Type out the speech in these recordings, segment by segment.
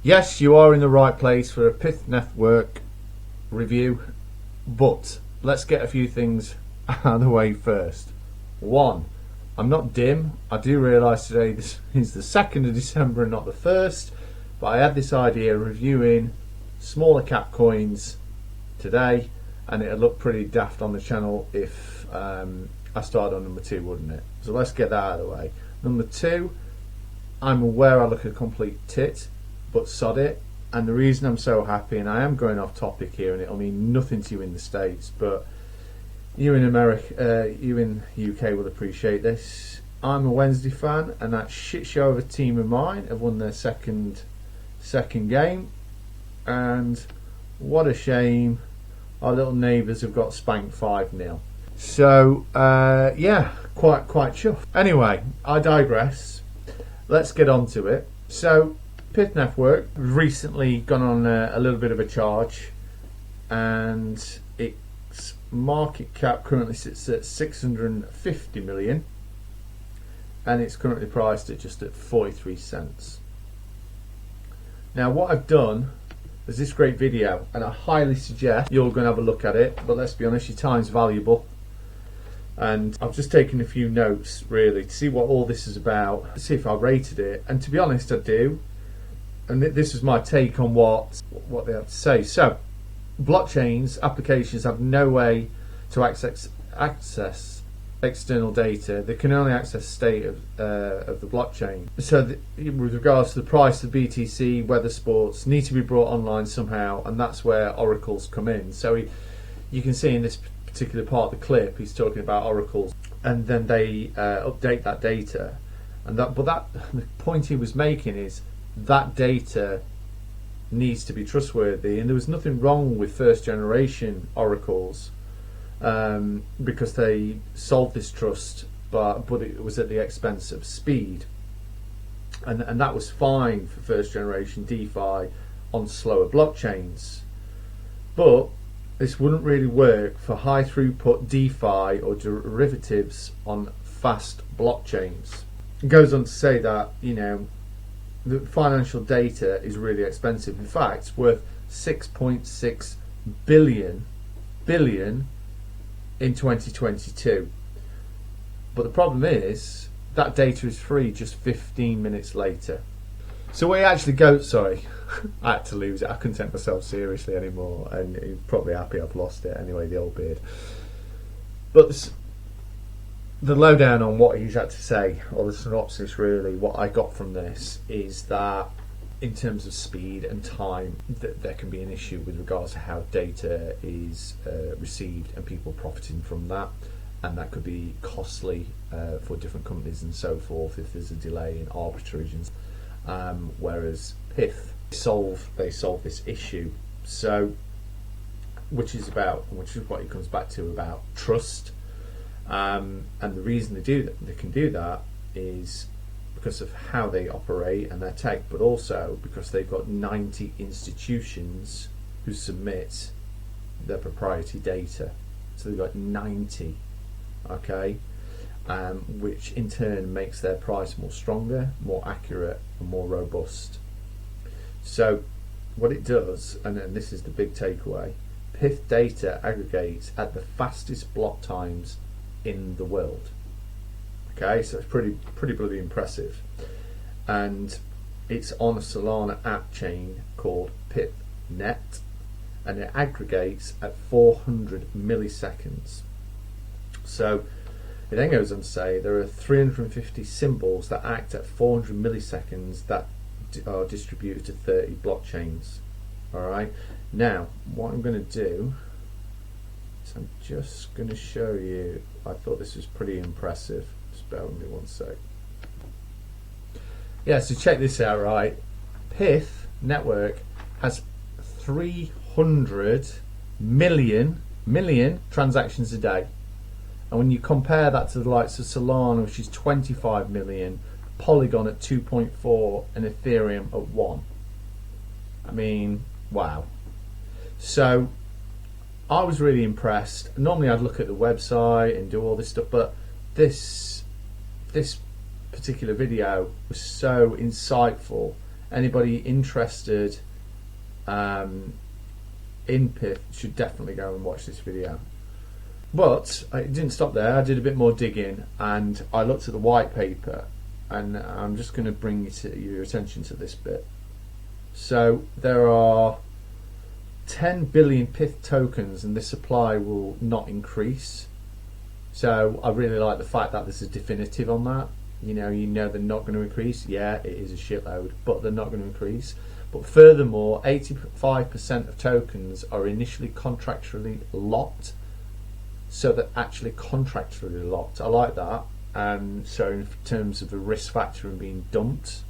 Yes, you are in the right place for a Pyth Network review, but let's get a few things out of the way first. One, I'm not dim. I do realise today this is the 2nd of December and not the 1st, but I had this idea of reviewing smaller cap coins today, and it'd look pretty daft on the channel if I started on number 2, wouldn't it? So let's get that out of the way. Number 2, I'm aware I look a complete tit, but sod it. And the reason I'm so happy, and I am going off topic here, and it'll mean nothing to you in the States, but you in America, you in the UK will appreciate this. I'm a Wednesday fan, and that shit show of a team of mine have won their second game, and what a shame. Our little neighbours have got spanked 5-0. So yeah, quite chuffed. Anyway, I digress. Let's get on to it. So Pyth Network recently gone on a little bit of a charge, and its market cap currently sits at 650 million, and it's currently priced at just at 43 cents. Now what I've done is this great video, and I highly suggest you're going to have a look at it, but let's be honest, your time's valuable. And I've just taken a few notes really to see what all this is about, to see if I rated it, and to be honest I do. And this is my take on what they have to say. So, blockchains applications have no way to access external data. They can only access state of the blockchain. So, with regards to the price of BTC, weather sports need to be brought online somehow, and that's where oracles come in. So, you can see in this particular part of the clip, he's talking about oracles, and then they update that data. And the point he was making is, that data needs to be trustworthy, and there was nothing wrong with first generation oracles because they solved this trust, but it was at the expense of speed, and that was fine for first generation DeFi on slower blockchains, but this wouldn't really work for high throughput DeFi or derivatives on fast blockchains. It goes on to say that, you know, the financial data is really expensive. In fact, it's worth 6.6 billion in 2022. But the problem is that data is free just 15 minutes later. So where you actually go, sorry, I had to lose it. I couldn't take myself seriously anymore, and you're probably happy I've lost it anyway, the old beard. But the lowdown on what he's had to say, or the synopsis really, what I got from this is that in terms of speed and time, that there can be an issue with regards to how data is received and people profiting from that, and that could be costly for different companies and so forth if there's a delay in arbitrage. Whereas Pyth they solve this issue, so which is what he comes back to about trust. And the reason they can do that is because of how they operate and their tech, but also because they've got 90 institutions who submit their proprietary data. So they've got 90, okay, which in turn makes their price more stronger, more accurate, and more robust. So what it does, and this is the big takeaway, Pyth data aggregates at the fastest block times in the world. Okay, so it's pretty bloody impressive, and it's on a Solana app chain called Pyth Net, and it aggregates at 400 milliseconds. So it then goes on to say there are 350 symbols that act at 400 milliseconds that are distributed to 30 blockchains. All right, now what I'm going to do, I'm just going to show you. I thought this was pretty impressive. Just bear with me one sec. Yeah, so check this out, right? Pyth Network has 300 million transactions a day. And when you compare that to the likes of Solana, which is 25 million, Polygon at 2.4, and Ethereum at 1. I mean, wow. So I was really impressed. Normally I'd look at the website and do all this stuff, but this particular video was so insightful anybody interested in Pyth should definitely go and watch this video. But it didn't stop there. I did a bit more digging and I looked at the white paper, and I'm just going to bring your attention to this bit. So there are 10 billion Pyth tokens and this supply will not increase. So I really like the fact that this is definitive on that. You know they're not going to increase. Yeah, it is a shitload, but they're not going to increase. But furthermore, 85% of tokens are initially contractually locked. So they're actually contractually locked. I like that. So in terms of the risk factor and being dumped.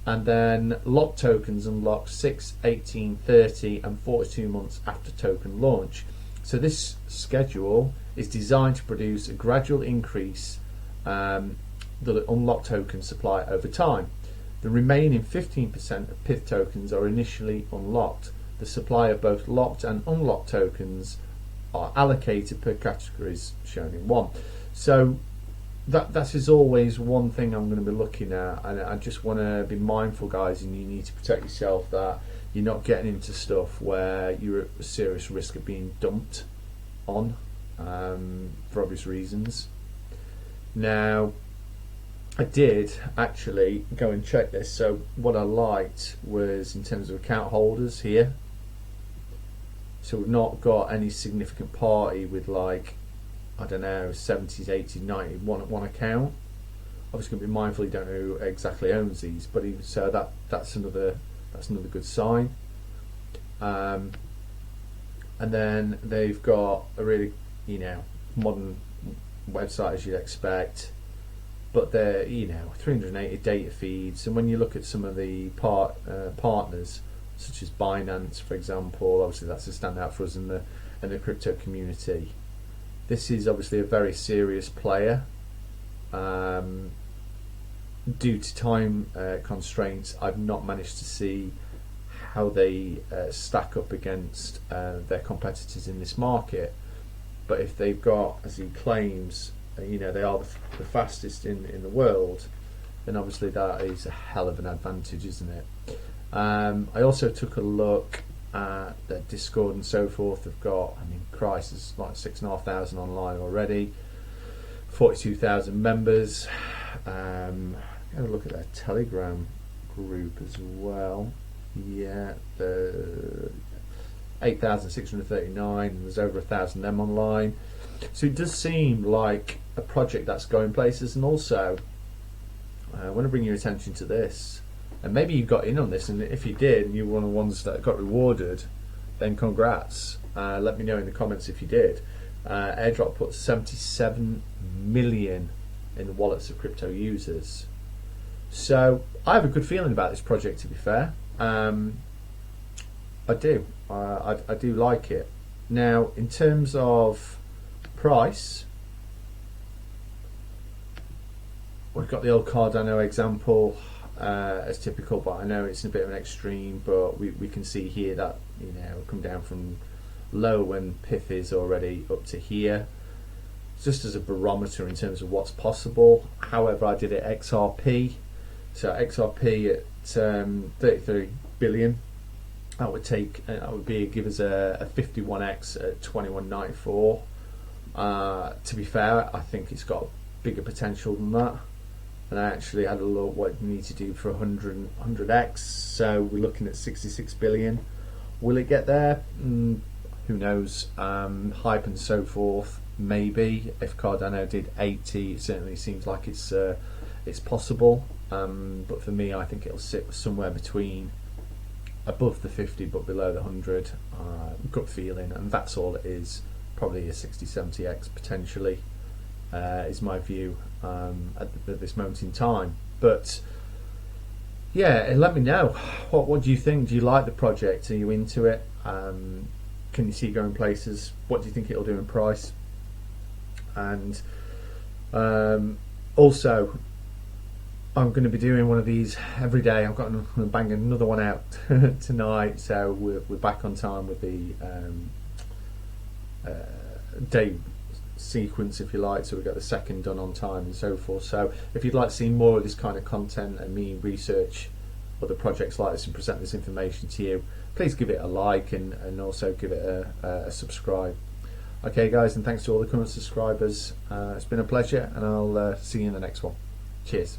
And then locked tokens unlock 6, 18, 30 and 42 months after token launch. So this schedule is designed to produce a gradual increase the unlocked token supply over time. The remaining 15% of Pyth tokens are initially unlocked. The supply of both locked and unlocked tokens are allocated per categories shown in 1. So that is always one thing I'm going to be looking at, and I just want to be mindful, guys, and you need to protect yourself that you're not getting into stuff where you're at a serious risk of being dumped on for obvious reasons. Now, I did actually go and check this. So what I liked was in terms of account holders here. So we've not got any significant party with, like, I don't know, 70s, 80s, 90s, one account. Obviously, going to be mindful you don't know who exactly owns these, but even so, that's another good sign. And then they've got a really, modern website as you'd expect. But they're 380 data feeds, and when you look at some of the partners, such as Binance, for example, obviously that's a standout for us in the crypto community. This is obviously a very serious player. Due to time constraints, I've not managed to see how they stack up against their competitors in this market. But if they've got, as he claims, they are the fastest in the world, then obviously that is a hell of an advantage, isn't it? I also took a look at their Discord and so forth. They've got, Christ, there's like 6,500 online already, 42,000 members. Have a look at their Telegram group as well. Yeah, the 8,639, and there's over 1,000 of them online. So it does seem like a project that's going places. And also, I want to bring your attention to this, and maybe you got in on this, and if you did and you were one of the ones that got rewarded, then congrats. Let me know in the comments if you did. Airdrop put 77 million in the wallets of crypto users. So I have a good feeling about this project, to be fair. I do. I do like it. Now, in terms of price, we've got the old Cardano example as typical, but I know it's a bit of an extreme, but we can see here that come down from low when Pyth is already up to here, just as a barometer in terms of what's possible. However, I did it XRP, so XRP at 33 billion. That would give us a 51x at 21.94. To be fair, I think it's got bigger potential than that. And I actually had a look what you need to do for 100x. So we're looking at 66 billion. Will it get there? Who knows? Hype and so forth. Maybe. If Cardano did 80, it certainly seems like it's possible. But for me, I think it'll sit somewhere between above the 50 but below the 100. Gut feeling, and that's all it is. Probably a 60-70x potentially is my view at this moment in time. But yeah, let me know. What do you think? Do you like the project? Are you into it? Can you see it going places? What do you think it'll do in price? And also, I'm going to be doing one of these every day. I've got to bang another one out tonight, so we're back on time with the day sequence, if you like. So we've got the second done on time and so forth. So if you'd like to see more of this kind of content and me research other projects like this and present this information to you, please give it a like and also give it a subscribe. Okay guys, and thanks to all the current subscribers. It's been a pleasure, and I'll see you in the next one. Cheers.